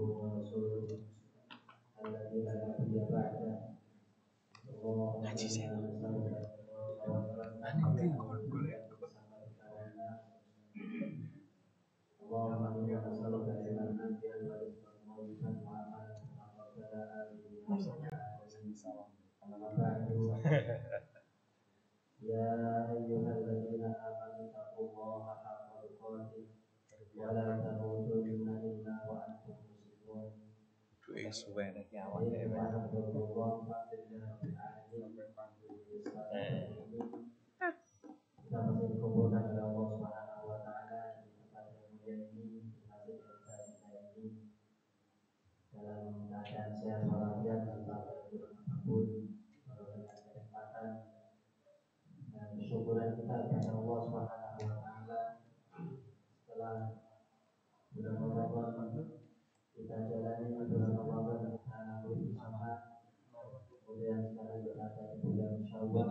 ورسوله الذي لا نبي بعده اللهم صل اللهم إنا نسألك علما نافعا ورزقا طيبا وعملا متقبلا أما بعد يا أيها الذين آمنوا اتقوا الله حق تقاته ولا تموتن إلا وأنتم مسلمون kita masih dikumpulkan oleh Allah Subhanahu wa taala di tempat yang mulia ini, di masjid kita ini dalam keadaan sehat walafiat tanpa kekurangan apapun, dengan kenikmatan dan syukuran kita kepada Allah Subhanahu wa taala setelah bulan Ramadan kita jalani bulan Ramadan kita bersama, kemudian sekarang berada di bulan Syawal.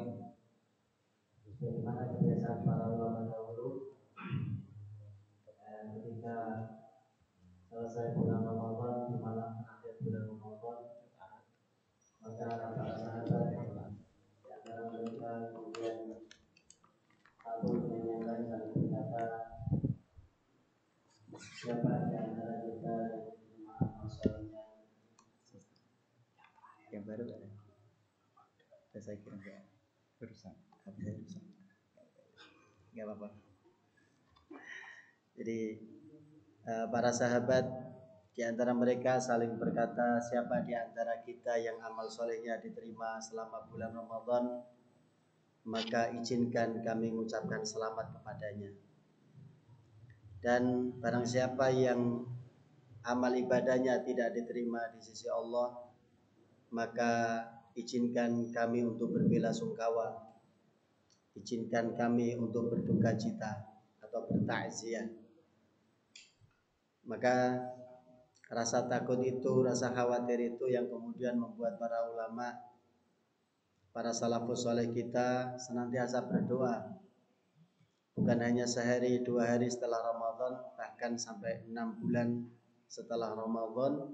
Bagaimana kebiasaan para ulama dahulu, ketika selesai bulan Ramadan di malam akhir bulan Ramadan, maka para sahabat di antara mereka kemudian satu dengan yang lain saling berkata, siapa di antara kita yang menerima masalahnya? Yang baru ada? Saya kira enggak. Berusaha. Nggak apa-apa. Jadi para sahabat di antara mereka saling berkata, siapa di antara kita yang amal solehnya diterima selama bulan Ramadan, maka izinkan kami mengucapkan selamat kepadanya. Dan barang siapa yang amal ibadahnya tidak diterima di sisi Allah, maka izinkan kami untuk berbelasungkawa. Izinkan kami untuk berduka cita atau bertakziah. Maka rasa takut itu, rasa khawatir itu yang kemudian membuat para ulama, para salafus saleh kita senantiasa berdoa. Bukan hanya sehari, 2 hari setelah Ramadan, bahkan sampai 6 bulan setelah Ramadan,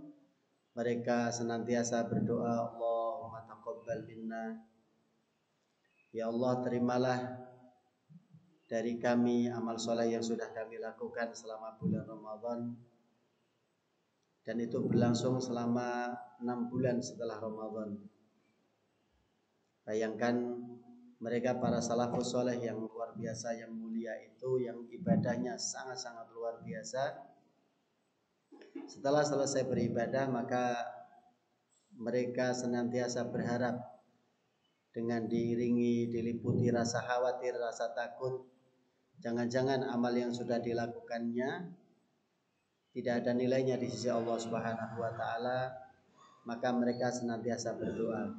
mereka senantiasa berdoa, Allahumma taqabbal minna. Ya Allah, terimalah dari kami amal soleh yang sudah kami lakukan selama bulan Ramadan, dan itu berlangsung selama 6 bulan setelah Ramadan. Bayangkan mereka para salafus soleh yang luar biasa, yang mulia itu, yang ibadahnya sangat-sangat luar biasa. Setelah selesai beribadah, maka mereka senantiasa berharap dengan diiringi, diliputi rasa khawatir, rasa takut, jangan-jangan amal yang sudah dilakukannya tidak ada nilainya di sisi Allah Subhanahu wa taala. Maka mereka senantiasa berdoa,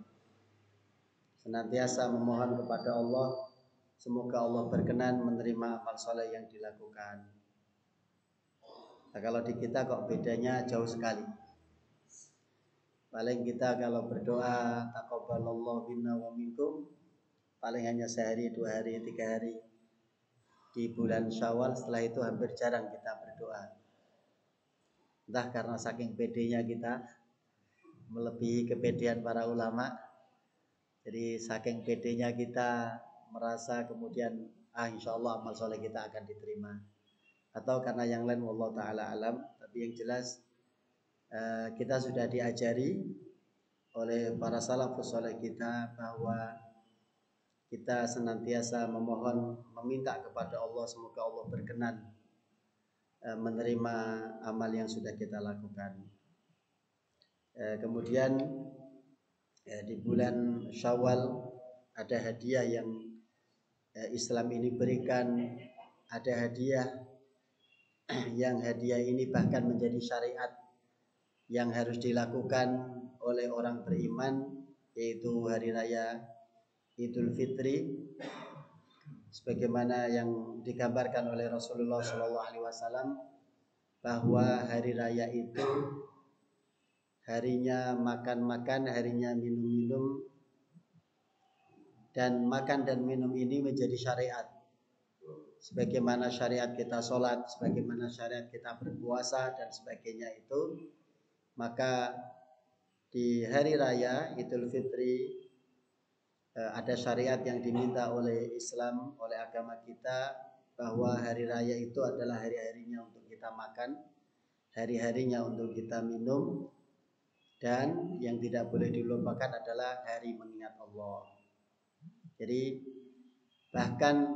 senantiasa memohon kepada Allah, semoga Allah berkenan menerima amal soleh yang dilakukan. Nah, kalau di kita kok bedanya jauh sekali. Paling kita kalau berdoa taqabbalallahu minna wa minkum, paling hanya sehari, 2 hari, 3 hari di bulan Syawal. Setelah itu hampir jarang kita berdoa. Entah karena saking pedenya kita, melebihi kepedean para ulama. Jadi saking pedenya kita merasa kemudian insya Allah amal soleh kita akan diterima. Atau karena yang lain, wallahu ta'ala alam. Tapi yang jelas kita sudah diajari oleh para salafus saleh kita bahwa kita senantiasa memohon, meminta kepada Allah semoga Allah berkenan menerima amal yang sudah kita lakukan. Kemudian di bulan Syawal ada hadiah yang Islam ini berikan, ada hadiah yang hadiah ini bahkan menjadi syariat yang harus dilakukan oleh orang beriman, yaitu hari raya Idul Fitri, sebagaimana yang digambarkan oleh Rasulullah SAW, bahwa hari raya itu harinya makan-makan, harinya minum-minum, dan makan dan minum ini menjadi syariat. Sebagaimana syariat kita sholat, sebagaimana syariat kita berpuasa dan sebagainya, itu Maka di hari raya Idul Fitri ada syariat yang diminta oleh Islam, oleh agama kita, bahwa hari raya itu adalah hari-harinya untuk kita makan, hari-harinya untuk kita minum, dan yang tidak boleh dilupakan adalah hari mengingat Allah. Jadi bahkan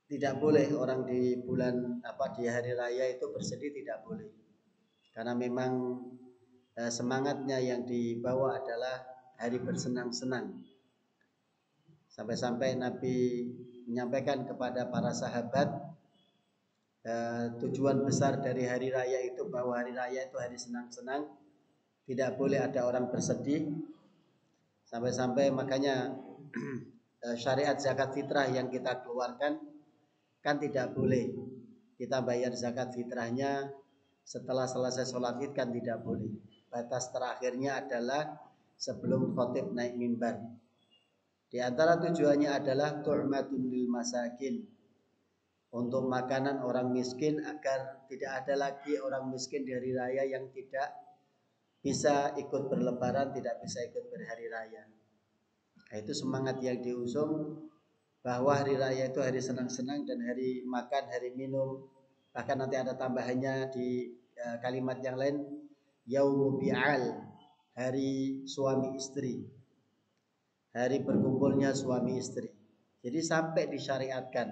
tidak boleh orang di bulan di hari raya itu bersedih, tidak boleh, karena memang semangatnya yang dibawa adalah hari bersenang-senang. Sampai-sampai Nabi menyampaikan kepada para sahabat tujuan besar dari hari raya itu, bahwa hari raya itu hari senang-senang, tidak boleh ada orang bersedih. Sampai-sampai makanya syariat zakat fitrah yang kita keluarkan kan tidak boleh kita bayar zakat fitrahnya setelah selesai sholat id, kan tidak boleh. Batas terakhirnya adalah sebelum khotib naik mimbar. Di antara tujuannya adalah tu'matun lil masakin, untuk makanan orang miskin, agar tidak ada lagi orang miskin di hari raya yang tidak bisa ikut berlebaran, tidak bisa ikut berhari raya. Nah, itu semangat yang diusung, bahwa hari raya itu hari senang-senang dan hari makan, hari minum. Bahkan nanti ada tambahannya di kalimat yang lain, yaumu bi'al, hari suami istri, hari berkumpulnya suami istri. Jadi sampai disyariatkan,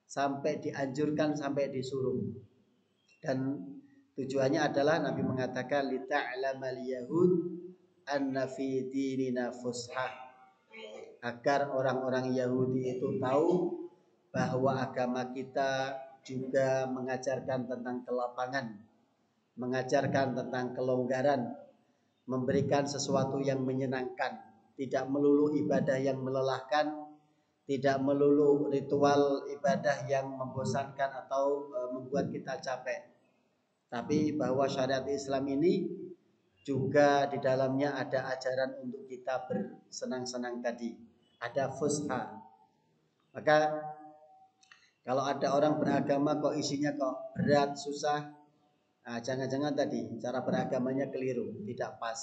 sampai dianjurkan, sampai disuruh. Dan tujuannya adalah Nabi mengatakan lita'lamal yahud anna fi dinina fushah, agar orang-orang Yahudi itu tahu bahwa agama kita juga mengajarkan tentang kelapangan, mengajarkan tentang kelonggaran, memberikan sesuatu yang menyenangkan, tidak melulu ibadah yang melelahkan, tidak melulu ritual ibadah yang membosankan atau membuat kita capek. Tapi bahwa syariat Islam ini juga di dalamnya ada ajaran untuk kita bersenang-senang tadi, ada fusha. Maka kalau ada orang beragama kok isinya kok berat, susah, nah, jangan-jangan tadi cara beragamanya keliru, tidak pas.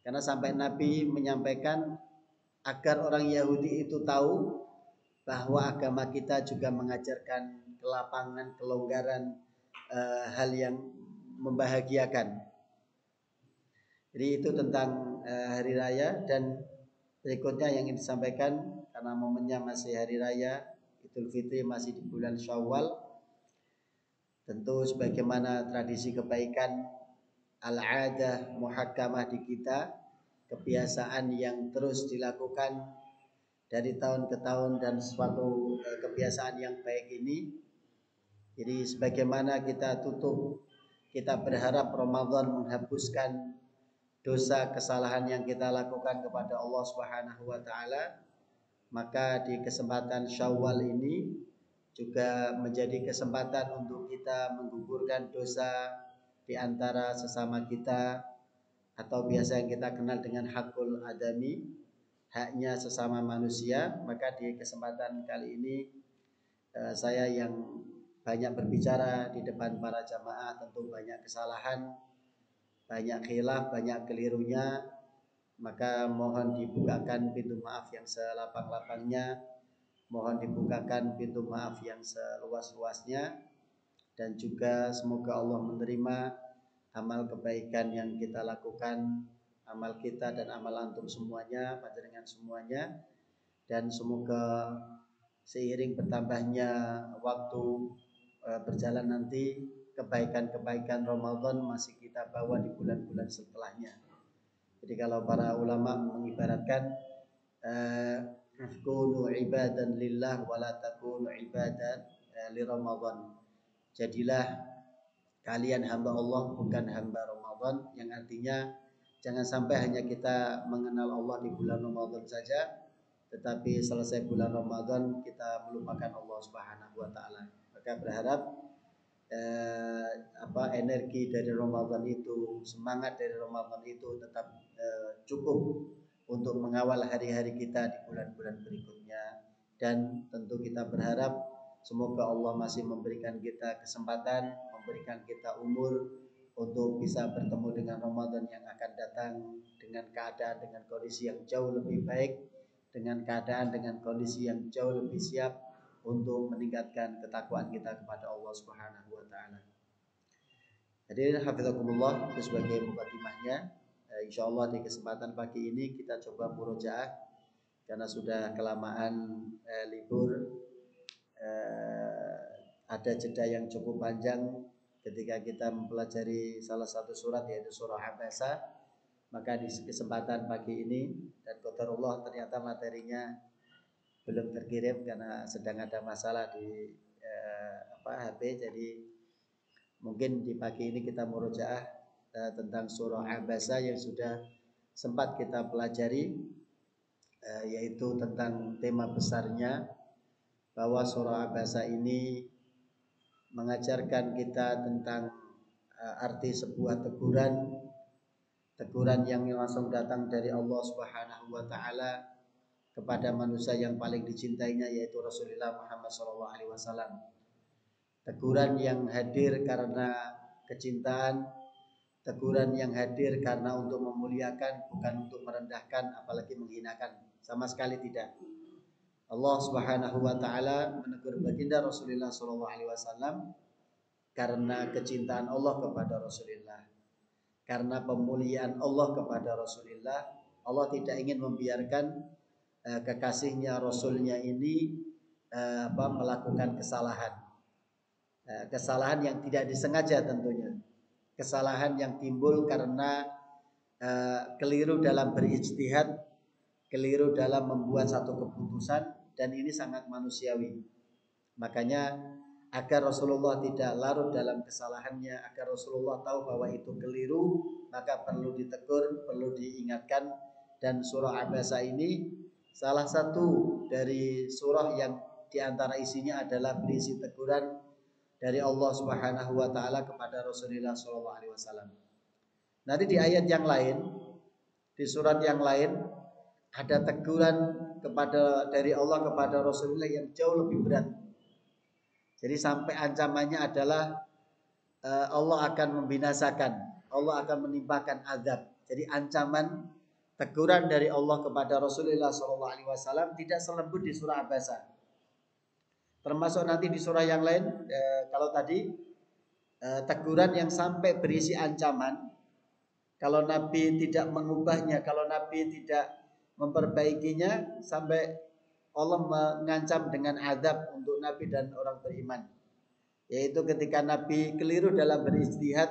Karena sampai Nabi menyampaikan agar orang Yahudi itu tahu bahwa agama kita juga mengajarkan kelapangan, kelonggaran, hal yang membahagiakan. Jadi itu tentang hari raya. Dan berikutnya yang ingin disampaikan, karena momennya masih hari raya Idul Fitri, masih di bulan Syawal, tentu sebagaimana tradisi kebaikan, al-adah muhakkamah di kita, kebiasaan yang terus dilakukan dari tahun ke tahun dan suatu kebiasaan yang baik ini. Jadi sebagaimana kita tutup, kita berharap Ramadan menghapuskan dosa kesalahan yang kita lakukan kepada Allah Subhanahu wa taala, maka di kesempatan Syawal ini juga menjadi kesempatan untuk kita menggugurkan dosa di antara sesama kita, atau biasa yang kita kenal dengan hakul adami, haknya sesama manusia. Maka di kesempatan kali ini saya yang banyak berbicara di depan para jamaah, tentu banyak kesalahan, banyak khilaf, banyak kelirunya. Maka mohon dibukakan pintu maaf yang selapang-lapangnya, mohon dibukakan pintu maaf yang seluas-luasnya, dan juga semoga Allah menerima amal kebaikan yang kita lakukan, amal kita dan amal antum semuanya, panjenengan semuanya. Dan semoga seiring bertambahnya waktu berjalan nanti, kebaikan-kebaikan Ramadan masih kita bawa di bulan-bulan setelahnya. Jadi kalau para ulama mengibaratkan kunu ibadan lillah wala takunu ibadan li Ramadan. Jadilah kalian hamba Allah, bukan hamba Ramadan, yang artinya jangan sampai hanya kita mengenal Allah di bulan Ramadan saja, tetapi selesai bulan Ramadan kita melupakan Allah Subhanahu wa taala. Maka berharap energi dari Ramadan itu, semangat dari Ramadan itu tetap cukup untuk mengawal hari-hari kita di bulan-bulan berikutnya. Dan tentu kita berharap semoga Allah masih memberikan kita kesempatan, memberikan kita umur, untuk bisa bertemu dengan Ramadan yang akan datang dengan keadaan, dengan kondisi yang jauh lebih baik, dengan keadaan, dengan kondisi yang jauh lebih siap untuk meningkatkan ketakwaan kita kepada Allah Subhanahu wa taala. Jadi hafizakumullah, itu sebagai mukadimahnya. Insyaallah di kesempatan pagi ini kita coba murojaah karena sudah kelamaan libur. Ada jeda yang cukup panjang ketika kita mempelajari salah satu surat yaitu surah Abasa. Maka di kesempatan pagi ini dan qadarullah ternyata materinya belum terkirim karena sedang ada masalah di HP. Jadi mungkin di pagi ini kita murojaah tentang surah Abasa yang sudah sempat kita pelajari, yaitu tentang tema besarnya bahwa surah Abasa ini mengajarkan kita tentang arti sebuah teguran yang langsung datang dari Allah Subhanahu wa taala kepada manusia yang paling dicintainya yaitu Rasulullah Muhammad SAW. Teguran yang hadir karena kecintaan, teguran yang hadir karena untuk memuliakan, bukan untuk merendahkan apalagi menghinakan, sama sekali tidak. Allah Subhanahu wa taala menegur baginda Rasulullah SAW karena kecintaan Allah kepada Rasulullah, karena pemuliaan Allah kepada Rasulullah. Allah tidak ingin membiarkan kekasihnya Rasulnya ini melakukan kesalahan yang tidak disengaja tentunya, kesalahan yang timbul karena keliru dalam berijtihad, keliru dalam membuat satu keputusan, dan ini sangat manusiawi. Makanya agar Rasulullah tidak larut dalam kesalahannya, agar Rasulullah tahu bahwa itu keliru, maka perlu ditegur, perlu diingatkan. Dan surah Abasa ini salah satu dari surah yang diantara isinya adalah berisi teguran dari Allah Subhanahu wa taala kepada Rasulullah SAW. Nanti di ayat yang lain, di surat yang lain, ada teguran dari Allah kepada Rasulullah yang jauh lebih berat. Jadi sampai ancamannya adalah Allah akan membinasakan, Allah akan menimpakan azab. Jadi ancaman teguran dari Allah kepada Rasulullah SAW tidak selembut di surah Abasa. Termasuk nanti di surah yang lain, kalau tadi teguran yang sampai berisi ancaman, kalau Nabi tidak mengubahnya, kalau Nabi tidak memperbaikinya, sampai Allah mengancam dengan azab untuk Nabi dan orang beriman. Yaitu ketika Nabi keliru dalam berijtihad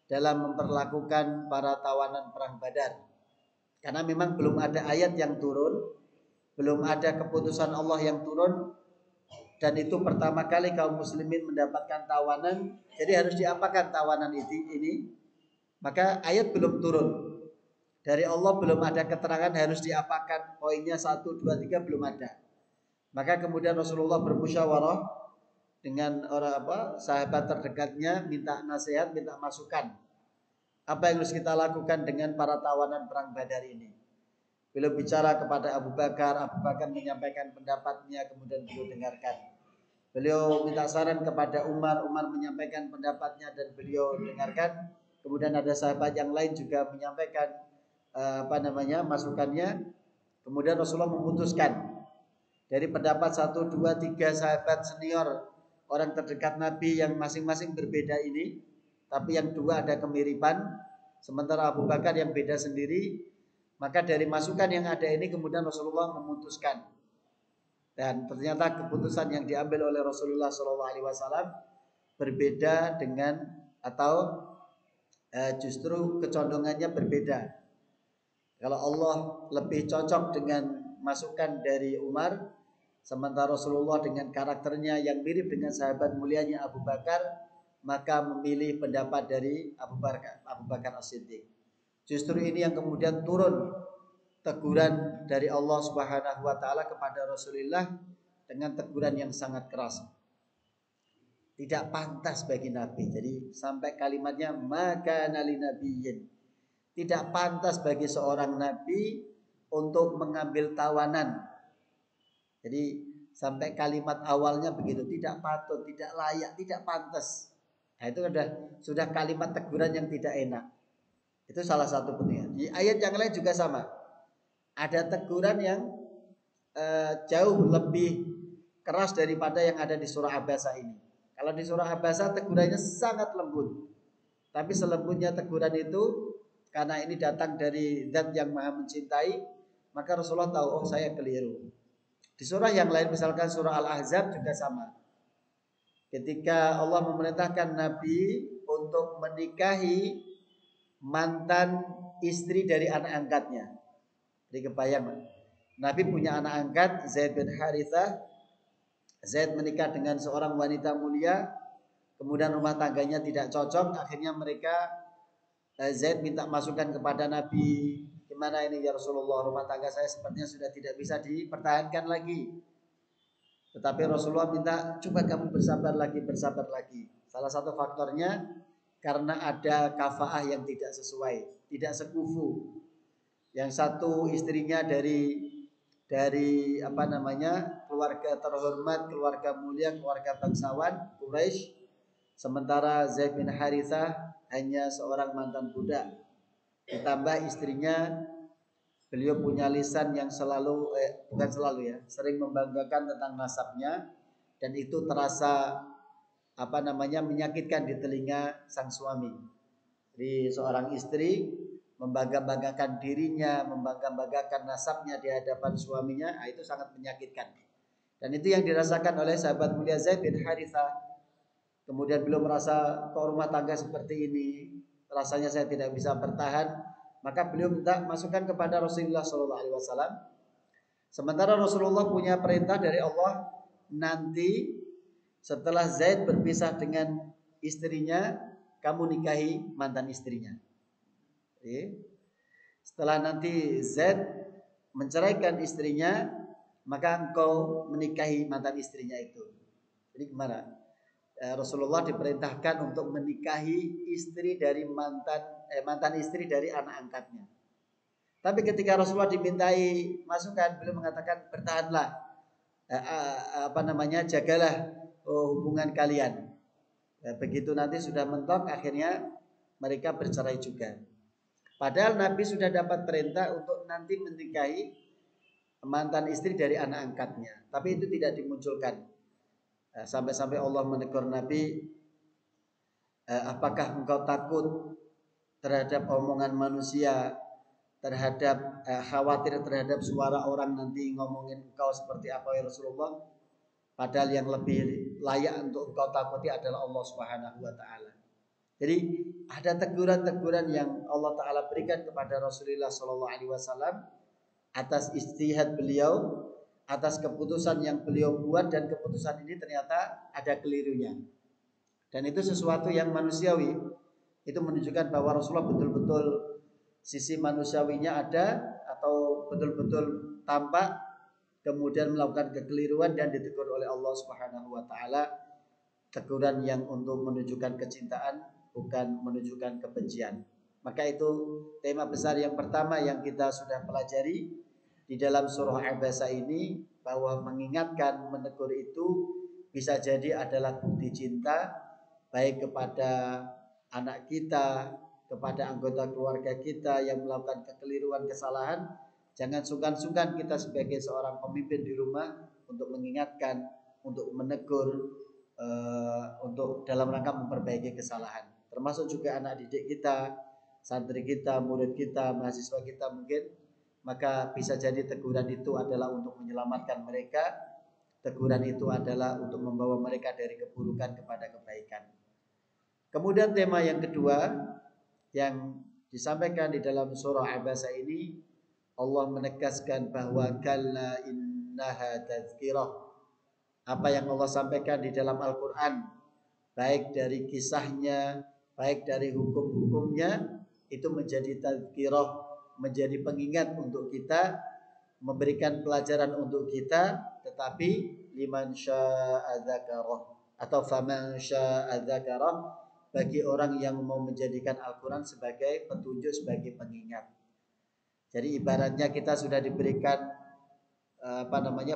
dalam memperlakukan para tawanan perang Badar. Karena memang belum ada ayat yang turun, belum ada keputusan Allah yang turun, dan itu pertama kali kaum muslimin mendapatkan tawanan. Jadi harus diapakan tawanan ini? Maka ayat belum turun. Dari Allah belum ada keterangan harus diapakan, poinnya 1, 2, 3 belum ada. Maka kemudian Rasulullah bermusyawarah dengan sahabat terdekatnya, minta nasihat, minta masukan. Apa yang harus kita lakukan dengan para tawanan perang Badar ini? Beliau bicara kepada Abu Bakar menyampaikan pendapatnya, kemudian beliau dengarkan. Beliau minta saran kepada Umar menyampaikan pendapatnya dan beliau dengarkan. Kemudian ada sahabat yang lain juga menyampaikan masukannya. Kemudian Rasulullah memutuskan dari pendapat 1, 2, 3 sahabat senior, orang terdekat Nabi yang masing-masing berbeda ini, tapi yang dua ada kemiripan, sementara Abu Bakar yang beda sendiri. Maka dari masukan yang ada ini kemudian Rasulullah memutuskan, dan ternyata keputusan yang diambil oleh Rasulullah SAW berbeda dengan, atau justru kecondongannya berbeda. Kalau Allah lebih cocok dengan masukan dari Umar, sementara Rasulullah dengan karakternya yang mirip dengan sahabat mulianya Abu Bakar, maka memilih pendapat dari Abu Bakar As-Siddiq. Justru ini yang kemudian turun teguran dari Allah Subhanahu wa taala kepada Rasulullah dengan teguran yang sangat keras. Tidak pantas bagi Nabi. Jadi sampai kalimatnya maka nali nabiyyin. Tidak pantas bagi seorang nabi untuk mengambil tawanan. Jadi sampai kalimat awalnya begitu, tidak patut, tidak layak, tidak pantas. Nah, itu sudah kalimat teguran yang tidak enak. Itu salah satu bentuknya. Di ayat yang lain juga sama. Ada teguran yang jauh lebih keras daripada yang ada di surah Abasa ini. Kalau di surah Abasa tegurannya sangat lembut. Tapi selembutnya teguran itu karena ini datang dari Zat yang Maha mencintai, maka Rasulullah tahu, oh saya keliru. Di surah yang lain misalkan surah Al-Ahzab juga sama. Ketika Allah memerintahkan Nabi untuk menikahi mantan istri dari anak angkatnya. Jadi kebayang, Nabi punya anak angkat Zaid bin Harithah. Zaid menikah dengan seorang wanita mulia, kemudian rumah tangganya tidak cocok, akhirnya Zaid minta masukan kepada Nabi, gimana ini ya Rasulullah, rumah tangga saya sepertinya sudah tidak bisa dipertahankan lagi. Tetapi Rasulullah minta, coba kamu bersabar lagi. Salah satu faktornya karena ada kafaah yang tidak sesuai, tidak sekufu. Yang satu istrinya dari keluarga terhormat, keluarga mulia, keluarga bangsawan Quraisy, sementara Zaid bin Harithah hanya seorang mantan budak. Ditambah istrinya, beliau punya lisan yang sering membanggakan tentang nasabnya, dan itu terasa menyakitkan di telinga sang suami. Jadi seorang istri membangga-banggakan dirinya, membangga-banggakan nasabnya di hadapan suaminya, itu sangat menyakitkan. Dan itu yang dirasakan oleh sahabat mulia Zaid bin Harithah. Kemudian beliau merasa, kok rumah tangga seperti ini, rasanya saya tidak bisa bertahan. Maka beliau minta masukan kepada Rasulullah SAW. Sementara Rasulullah punya perintah dari Allah, nanti setelah Zaid berpisah dengan istrinya, kamu nikahi mantan istrinya. Setelah nanti Zaid menceraikan istrinya, maka engkau menikahi mantan istrinya itu. Jadi gimana? Rasulullah diperintahkan untuk menikahi istri dari mantan istri dari anak angkatnya. Tapi ketika Rasulullah dimintai masukan, beliau mengatakan bertahanlah, jagalah hubungan kalian. Begitu nanti sudah mentok, akhirnya mereka bercerai juga. Padahal Nabi sudah dapat perintah untuk nanti menikahi mantan istri dari anak angkatnya, tapi itu tidak dimunculkan. Sampai-sampai Allah menegur Nabi, apakah engkau takut terhadap omongan manusia, khawatir terhadap suara orang nanti ngomongin engkau seperti apa ya Rasulullah? Padahal yang lebih layak untuk engkau takuti adalah Allah Subhanahu wa taala. Jadi ada teguran-teguran yang Allah taala berikan kepada Rasulullah sallallahu alaihi wasallam atas ijtihad beliau, atas keputusan yang beliau buat, dan keputusan ini ternyata ada kelirunya. Dan itu sesuatu yang manusiawi. Itu menunjukkan bahwa Rasulullah betul-betul sisi manusiawinya ada, atau betul-betul tampak, kemudian melakukan kekeliruan dan ditegur oleh Allah Subhanahu wa taala. Teguran yang untuk menunjukkan kecintaan, bukan menunjukkan kebencian. Maka itu tema besar yang pertama yang kita sudah pelajari di dalam surah Abasa ini, bahwa mengingatkan, menegur itu bisa jadi adalah bukti cinta, baik kepada anak kita, kepada anggota keluarga kita yang melakukan kekeliruan, kesalahan. Jangan sungkan-sungkan kita sebagai seorang pemimpin di rumah untuk mengingatkan, untuk menegur, untuk dalam rangka memperbaiki kesalahan. Termasuk juga anak didik kita, santri kita, murid kita, mahasiswa kita mungkin. Maka bisa jadi teguran itu adalah untuk menyelamatkan mereka. Teguran itu adalah untuk membawa mereka dari keburukan kepada kebaikan. Kemudian tema yang kedua yang disampaikan di dalam surah Abasa ini, Allah menegaskan bahwa kalla innaha tazkirah. Apa yang Allah sampaikan di dalam Al-Quran, baik dari kisahnya, baik dari hukum-hukumnya, itu menjadi tazkirah, menjadi pengingat untuk kita, memberikan pelajaran untuk kita. Tetapi liman syaa dzakarah, atau faman syaa dzakarah, bagi orang yang mau menjadikan Al-Quran sebagai petunjuk, sebagai pengingat. Jadi ibaratnya kita sudah diberikan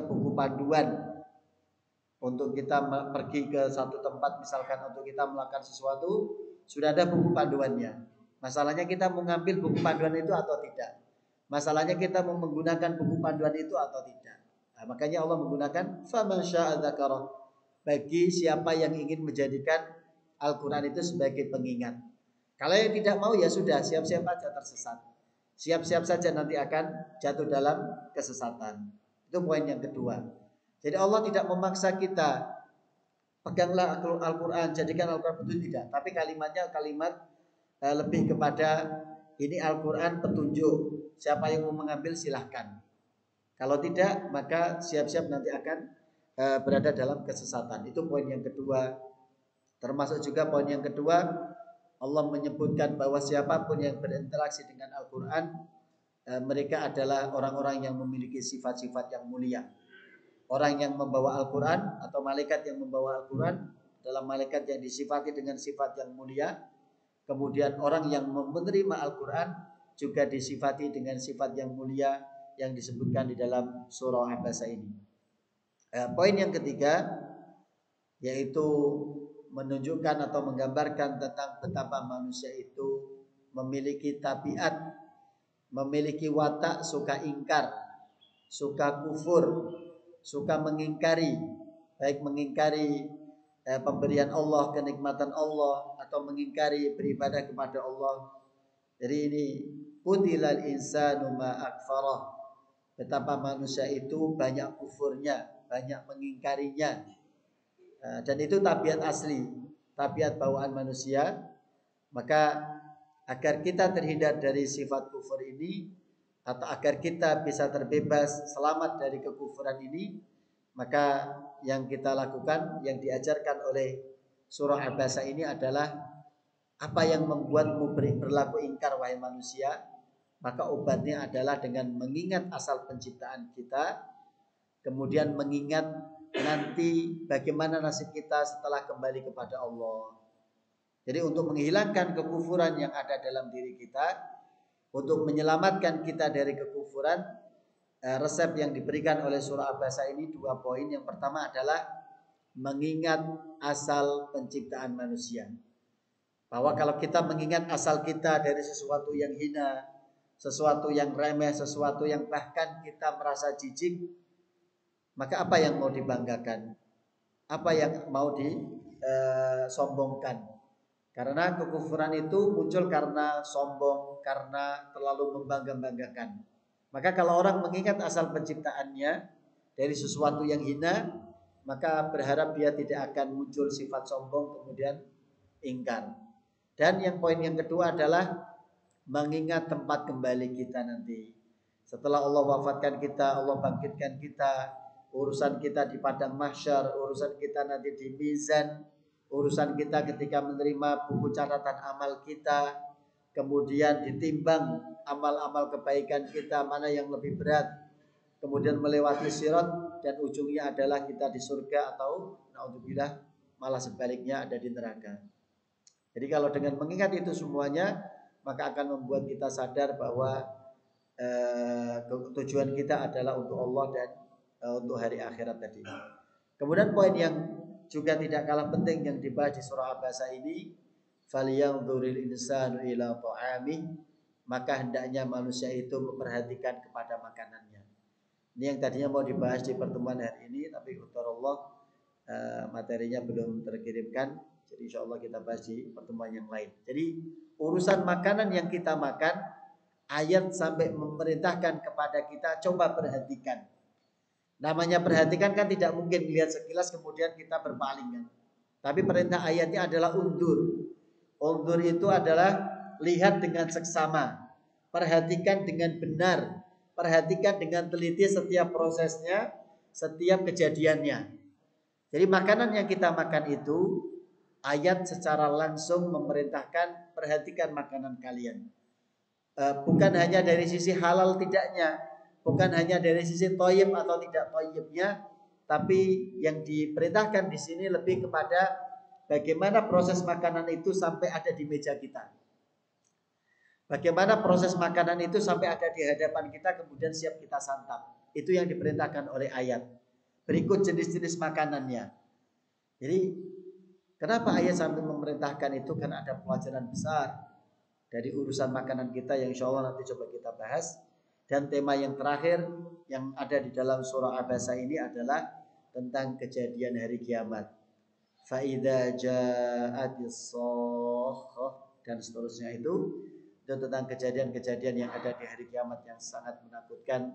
buku panduan Untuk kita pergi ke satu tempat, misalkan untuk kita melakukan sesuatu, sudah ada buku panduannya. Masalahnya kita mau ngambil buku panduan itu atau tidak. Masalahnya kita mau menggunakan buku panduan itu atau tidak. Nah, makanya Allah menggunakan faman syaa'a dzakara, bagi siapa yang ingin menjadikan Al-Quran itu sebagai pengingat. Kalau yang tidak mau ya sudah, siap-siap aja tersesat. Siap-siap saja nanti akan jatuh dalam kesesatan. Itu poin yang kedua. Jadi Allah tidak memaksa kita peganglah Al-Quran, jadikan Al-Quran petunjuk, tidak. Tapi kalimatnya kalimat lebih kepada ini Al-Quran petunjuk. Siapa yang mau mengambil silahkan. Kalau tidak maka siap-siap nanti akan berada dalam kesesatan. Itu poin yang kedua. Termasuk juga poin yang kedua, Allah menyebutkan bahwa siapapun yang berinteraksi dengan Al-Quran, mereka adalah orang-orang yang memiliki sifat-sifat yang mulia. Orang yang membawa Al-Quran atau malaikat yang membawa Al-Quran adalah malaikat yang disifati dengan sifat yang mulia. Kemudian orang yang menerima Al-Quran juga disifati dengan sifat yang mulia yang disebutkan di dalam surah Abasa ini. Poin yang ketiga yaitu menunjukkan atau menggambarkan tentang betapa manusia itu memiliki tabiat, memiliki watak suka ingkar, suka kufur, suka mengingkari, baik mengingkari pemberian Allah, kenikmatan Allah, atau mengingkari beribadah kepada Allah. Jadi ini qutilal insanu ma akfarah, betapa manusia itu banyak kufurnya, banyak mengingkarinya. Dan itu tabiat asli, tabiat bawaan manusia. Maka agar kita terhindar dari sifat kufur ini, atau agar kita bisa terbebas selamat dari kekufuran ini, maka yang kita lakukan, yang diajarkan oleh surah Abasa ini adalah apa yang membuatmu berlaku ingkar wahai manusia, maka obatnya adalah dengan mengingat asal penciptaan kita, kemudian mengingat nanti bagaimana nasib kita setelah kembali kepada Allah. Jadi untuk menghilangkan kekufuran yang ada dalam diri kita, untuk menyelamatkan kita dari kekufuran, resep yang diberikan oleh surah Abasa ini 2 poin. Yang pertama adalah mengingat asal penciptaan manusia. Bahwa kalau kita mengingat asal kita dari sesuatu yang hina, sesuatu yang remeh, sesuatu yang bahkan kita merasa jijik, maka apa yang mau dibanggakan? Apa yang mau disombongkan? Karena kekufuran itu muncul karena sombong, karena terlalu membangga-banggakan. Maka kalau orang mengingat asal penciptaannya dari sesuatu yang hina, maka berharap dia tidak akan muncul sifat sombong kemudian ingkar. Dan yang poin yang kedua adalah mengingat tempat kembali kita nanti. Setelah Allah wafatkan kita, Allah bangkitkan kita, urusan kita di padang mahsyar, urusan kita nanti di mizan, urusan kita ketika menerima buku catatan amal kita, kemudian ditimbang amal-amal kebaikan kita mana yang lebih berat, kemudian melewati sirat, dan ujungnya adalah kita di surga atau naudzubillah malah sebaliknya ada di neraka. Jadi kalau dengan mengingat itu semuanya, maka akan membuat kita sadar bahwa tujuan kita adalah untuk Allah dan untuk hari akhirat tadi. Kemudian poin yang juga tidak kalah penting yang dibahas di surah Abasa ini, falyanzuril insanu ila ta'amih, maka hendaknya manusia itu memperhatikan kepada makanannya. Ini yang tadinya mau dibahas di pertemuan hari ini, tapi qadarullah materinya belum terkirimkan. Jadi insya Allah kita bahas di pertemuan yang lain. Jadi urusan makanan yang kita makan, ayat sampai memerintahkan kepada kita coba perhatikan. Namanya perhatikan kan tidak mungkin lihat sekilas kemudian kita berpaling kan. Tapi perintah ayatnya adalah undur. Undur itu adalah lihat dengan seksama, perhatikan dengan benar, perhatikan dengan teliti setiap prosesnya, setiap kejadiannya. Jadi makanan yang kita makan itu, ayat secara langsung memerintahkan perhatikan makanan kalian. Bukan hanya dari sisi halal tidaknya, bukan hanya dari sisi thayyib atau tidak thayyibnya, tapi yang diperintahkan di sini lebih kepada bagaimana proses makanan itu sampai ada di meja kita. Bagaimana proses makanan itu sampai ada di hadapan kita kemudian siap kita santap. Itu yang diperintahkan oleh ayat. berikut jenis-jenis makanannya. Jadi kenapa ayat sampai memerintahkan itu? Karena ada pelajaran besar dari urusan makanan kita yang insya Allah nanti coba kita bahas. Dan tema yang terakhir yang ada di dalam surah Abasa ini adalah tentang kejadian hari kiamat. Fa'idha ja'atis sokhah dan seterusnya itu tentang kejadian-kejadian yang ada di hari kiamat yang sangat menakutkan,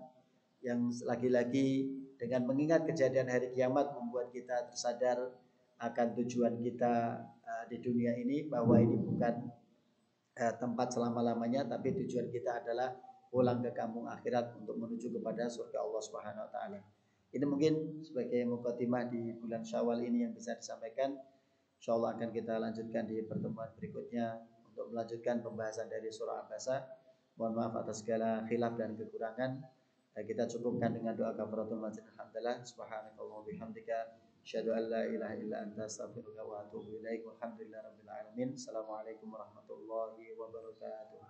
yang lagi-lagi dengan mengingat kejadian hari kiamat membuat kita tersadar akan tujuan kita di dunia ini, bahwa ini bukan tempat selama-lamanya, tapi tujuan kita adalah pulang ke kampung akhirat untuk menuju kepada surga Allah Subhanahu wa taala. Ini mungkin sebagai mukadimah di bulan Syawal ini yang bisa disampaikan. Insyaallah akan kita lanjutkan di pertemuan berikutnya untuk melanjutkan pembahasan dari surah Abasa. Mohon maaf atas segala khilaf dan kekurangan. Kita cukupkan dengan doa kafaratul majlis. Alhamdulillah, subhanakallahumma bihamdika asyhadu an la ilaha illa anta astaghfiruka wa atubu ilaik. Walhamdulillahi rabbil alamin. Assalamualaikum warahmatullahi wabarakatuh.